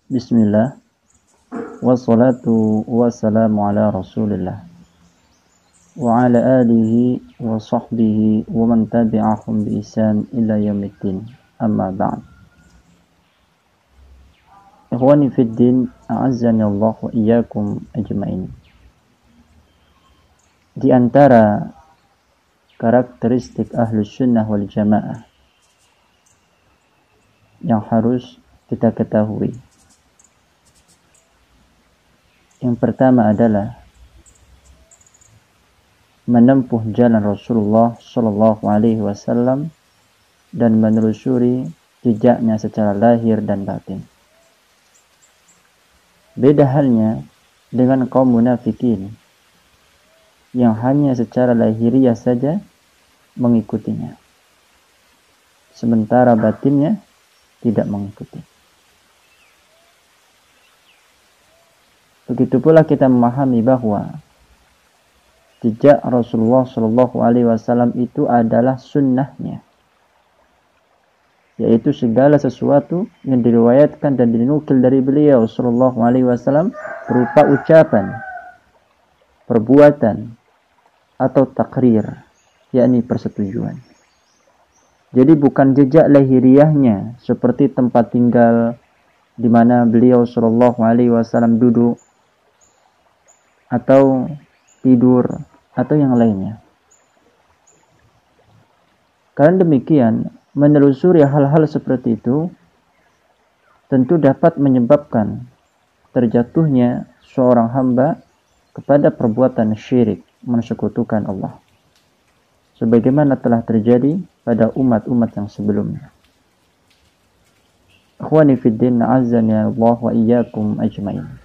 Bismillah, wassalatu wassalamu ala rasulillah wa ala alihi wa sahbihi wa man tabi'ahum bi ihsan ila yaumiddin, amma ba'd. Ikhwani fid din, a'azzani Allah wa iyyakum ajma'in. Di antara karakteristik Ahlus Sunnah wal Jamaah yang harus kita ketahui, yang pertama adalah menempuh jalan Rasulullah Shallallahu Alaihi Wasallam dan menelusuri jejaknya secara lahir dan batin. Beda halnya dengan kaum munafikin yang hanya secara lahiriah saja mengikutinya, sementara batinnya tidak mengikuti. Begitu pula kita memahami bahwa jejak Rasulullah Shallallahu Alaihi Wasallam itu adalah sunnahnya, yaitu segala sesuatu yang diriwayatkan dan dinukil dari beliau Shallallahu Alaihi Wasallam berupa ucapan, perbuatan, atau takrir, yakni persetujuan. Jadi bukan jejak lahiriahnya seperti tempat tinggal di mana beliau Shallallahu Alaihi Wasallam duduk, atau tidur, atau yang lainnya. Karena demikian, menelusuri hal-hal seperti itu tentu dapat menyebabkan terjatuhnya seorang hamba kepada perbuatan syirik, mensekutukan Allah, sebagaimana telah terjadi pada umat-umat yang sebelumnya. Akhwani fid din, a'azzani Allah wa iyyakum ajmain.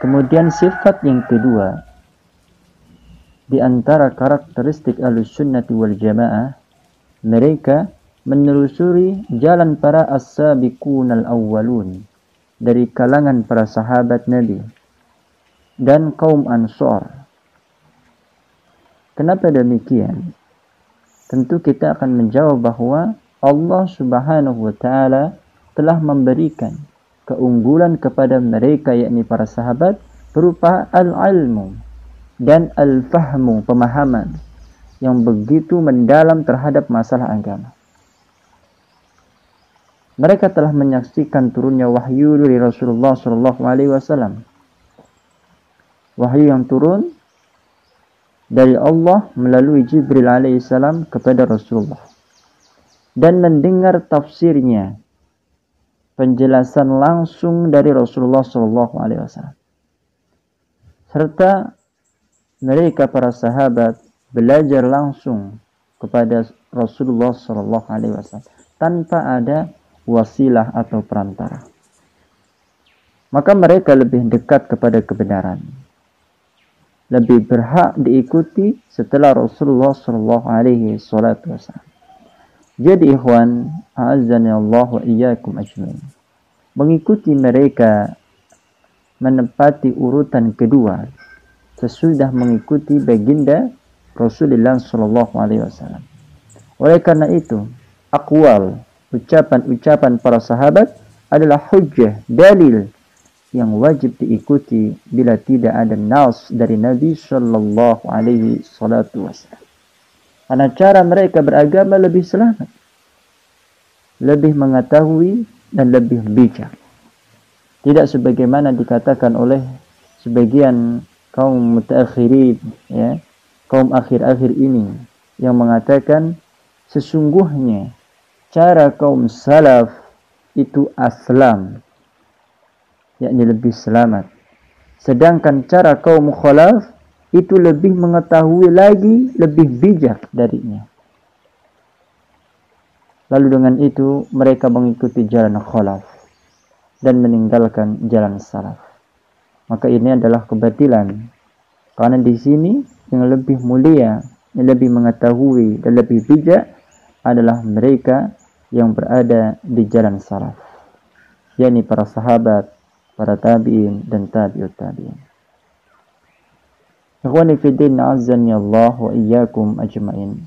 Kemudian sifat yang kedua di antara karakteristik Ahlussunnati wal Jamaah, mereka menelusuri jalan para as-sabiqunal awwalun dari kalangan para sahabat Nabi dan kaum Ansar. Kenapa demikian? Tentu kita akan menjawab bahwa Allah Subhanahu wa taala telah memberikan keunggulan kepada mereka, yakni para sahabat, berupa al-ilmu dan al-fahmu, pemahaman yang begitu mendalam terhadap masalah agama. Mereka telah menyaksikan turunnya wahyu dari Rasulullah Shallallahu Alaihi Wasallam, wahyu yang turun dari Allah melalui Jibril alaihissalam kepada Rasulullah, dan mendengar tafsirnya, penjelasan langsung dari Rasulullah Shallallahu Alaihi Wasallam, serta mereka para sahabat belajar langsung kepada Rasulullah Shallallahu Alaihi Wasallam tanpa ada wasilah atau perantara. Maka mereka lebih dekat kepada kebenaran, lebih berhak diikuti setelah Rasulullah Shallallahu Alaihi Wasallam. Jadi ikhwan, a'azzani Allah wa iyyakum ajmain, mengikuti mereka menempati urutan kedua sesudah mengikuti baginda Rasulullah Shallallahu Alaihi Wasallam. Oleh karena itu, aqwal, ucapan-ucapan para sahabat adalah hujjah, dalil yang wajib diikuti bila tidak ada nas dari Nabi Shallallahu Alaihi Wasallam. Karena cara mereka beragama lebih selamat, lebih mengetahui, dan lebih bijak. Tidak sebagaimana dikatakan oleh sebagian kaum mutaakhirin, ya, kaum akhir-akhir ini, yang mengatakan sesungguhnya cara kaum salaf itu aslam, yakni lebih selamat, sedangkan cara kaum khalaf itu lebih mengetahui lagi, lebih bijak darinya. Lalu dengan itu mereka mengikuti jalan khalaf dan meninggalkan jalan salaf. Maka ini adalah kebatilan. Karena di sini yang lebih mulia, yang lebih mengetahui dan lebih bijak adalah mereka yang berada di jalan salaf, yakni para sahabat, para tabi'in dan tabi'ut tabi'in. Ikhwani fi din, azani Allah wa iyyakum ajmain.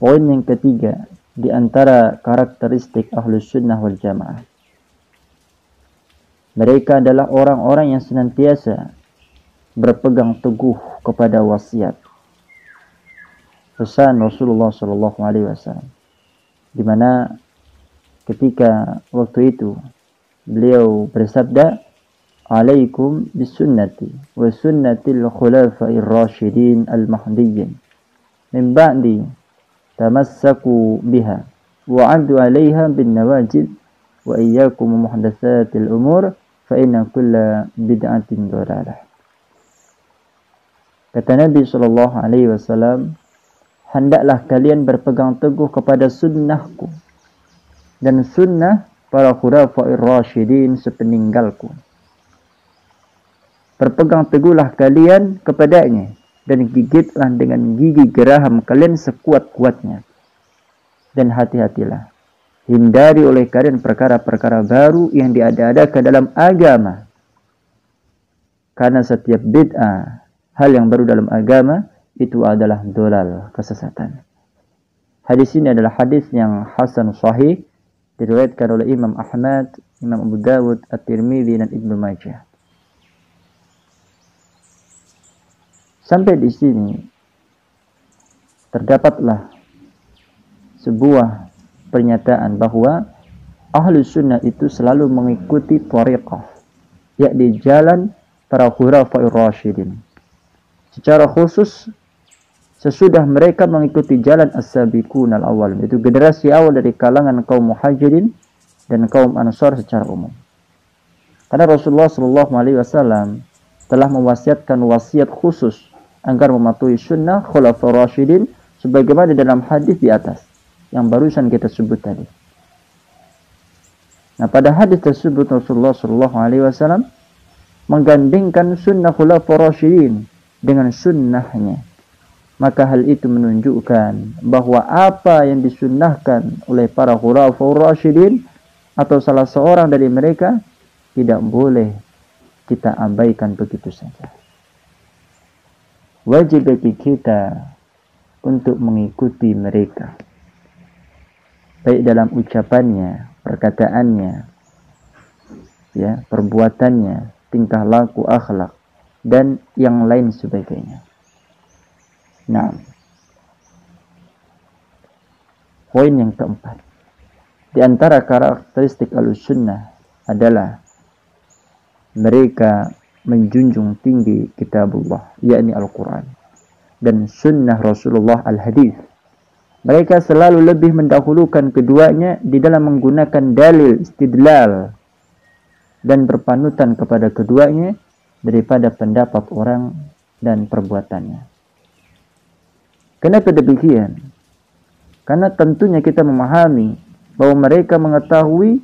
Poin yang ketiga di antara karakteristik Ahlus Sunnah wal Jamaah. Mereka adalah orang-orang yang senantiasa berpegang teguh kepada wasiat pesan Rasulullah SAW, di mana ketika waktu itu beliau bersabda, "Alaikum bisunnati wa sunnatil khulafa'ir rasyidin al-mahdiyyin min ba'di tamassaku biha wa 'addu 'alaiha bin nawajid wa iyyakum muhdatsatil umur fa inna kulla bid'atin dhalalah." Kata Nabi SAW, hendaklah kalian berpegang teguh kepada sunnahku dan sunnah para khulafa'ir rasyidin sepeninggalku. Berpegang teguhlah kalian kepadanya dan gigitlah dengan gigi geraham kalian sekuat-kuatnya. Dan hati-hatilah, hindari oleh kalian perkara-perkara baru yang diada-adakan dalam agama. Karena setiap bid'ah, hal yang baru dalam agama, itu adalah dolal, kesesatan. Hadis ini adalah hadis yang hasan sahih, diriwayatkan oleh Imam Ahmad, Imam Abu Dawud, At-Tirmidzi dan Ibnu Majah. Sampai di sini terdapatlah sebuah pernyataan bahwa Ahlus Sunnah itu selalu mengikuti thariqah, yakni jalan para khulafa'ir rasyidin. Secara khusus sesudah mereka mengikuti jalan as-sabiqun al-awwal, itu generasi awal dari kalangan kaum muhajirin dan kaum ansar secara umum. Karena Rasulullah SAW telah mewasiatkan wasiat khusus agar mematuhi sunnah khulafa'ir rasyidin sebagaimana dalam hadis di atas yang barusan kita sebut tadi. Nah, pada hadis tersebut Rasulullah SAW menggandingkan sunnah khulafa'ir rasyidin dengan sunnahnya. Maka hal itu menunjukkan bahwa apa yang disunnahkan oleh para khulafa'ur rasyidin atau salah seorang dari mereka tidak boleh kita abaikan begitu saja. Wajib bagi kita untuk mengikuti mereka, baik dalam ucapannya, perkataannya, ya, perbuatannya, tingkah laku, akhlak, dan yang lain sebagainya. Nah, poin yang keempat, di antara karakteristik Ahlussunnah adalah mereka menjunjung tinggi kitabullah, yakni Al-Quran, dan sunnah Rasulullah al-Hadis. Mereka selalu lebih mendahulukan keduanya di dalam menggunakan dalil istidlal dan berpanutan kepada keduanya daripada pendapat orang dan perbuatannya. Kenapa demikian? Karena tentunya kita memahami bahwa mereka mengetahui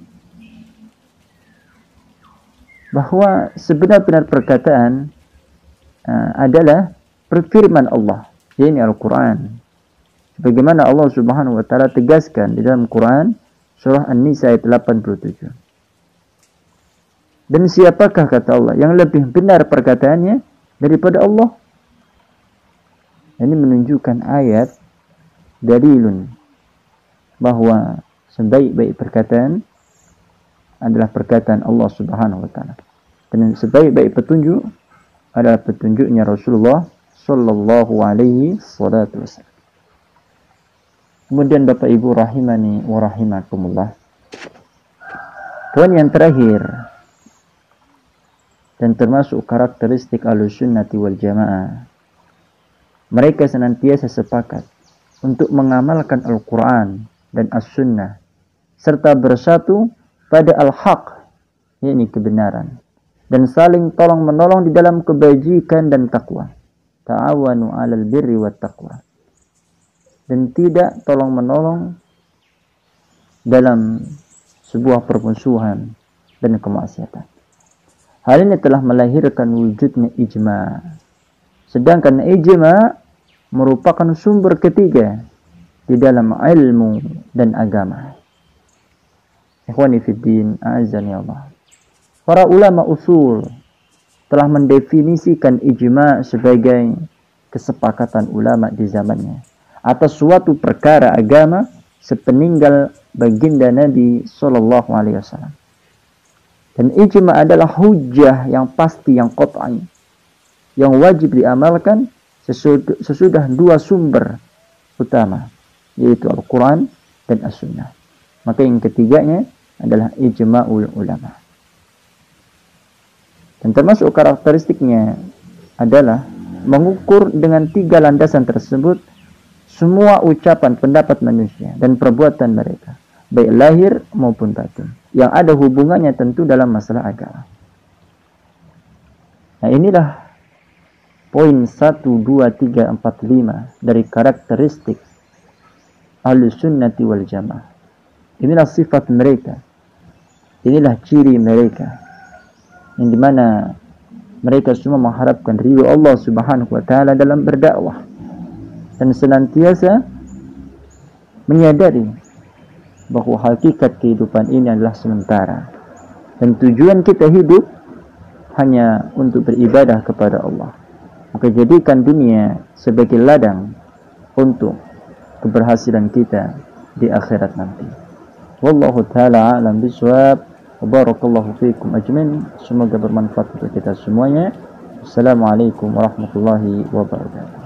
bahwa sebenar-benar perkataan adalah firman Allah, yaitu Al-Quran. Sebagaimana Allah Subhanahu wa taala tegaskan di dalam Quran surah An-Nisa ayat 87. Dan siapakah, kata Allah, yang lebih benar perkataannya daripada Allah? Ini menunjukkan ayat dalilun bahwa sebaik-baik perkataan adalah perkataan Allah Subhanahu wa taala. Dan sebaik-baik petunjuk adalah petunjuknya Rasulullah sallallahu alaihi wasallam. Kemudian Bapak Ibu rahimani wa rahimakumullah. Poin yang terakhir dan termasuk karakteristik Ahlussunnati wal Jamaah, mereka senantiasa sepakat untuk mengamalkan Al-Quran dan As-Sunnah serta bersatu pada Al-Haq, yakni kebenaran, dan saling tolong-menolong di dalam kebajikan dan takwa. Ta'awanu 'alal birri wat taqwa. Dan tidak tolong-menolong dalam sebuah permusuhan dan kemaksiatan. Hal ini telah melahirkan wujudnya ijma'. Sedangkan ijma' merupakan sumber ketiga di dalam ilmu dan agama. Ikhwani fiddin, a'azzani Allah. Para ulama usul telah mendefinisikan ijma' sebagai kesepakatan ulama di zamannya atas suatu perkara agama sepeninggal baginda Nabi Sallallahu Alaihi Wasallam. Dan ijma adalah hujjah yang pasti, yang qat'i, yang wajib diamalkan sesudah dua sumber utama, yaitu Al-Quran dan As-Sunnah. Maka yang ketiganya adalah ijma'ul ulama. Dan termasuk karakteristiknya adalah mengukur dengan tiga landasan tersebut semua ucapan, pendapat manusia dan perbuatan mereka, baik lahir maupun batin, yang ada hubungannya tentu dalam masalah agama. Nah, inilah poin 1, 2, 3, 4, 5 dari karakteristik Ahlus Sunnati wal Jamaah. Inilah sifat mereka, inilah ciri mereka, yang dimana mereka semua mengharapkan ridho Allah Subhanahu wa Ta'ala dalam berdakwah, dan senantiasa menyadari bahwa hakikat kehidupan ini adalah sementara, dan tujuan kita hidup hanya untuk beribadah kepada Allah. Maka jadikan dunia sebagai ladang untuk keberhasilan kita di akhirat nanti. Wallahu ta'ala a'lam bishawab. Barakallahu fiikum ajmain. Semoga bermanfaat untuk kita semuanya. Assalamualaikum warahmatullahi wabarakatuh.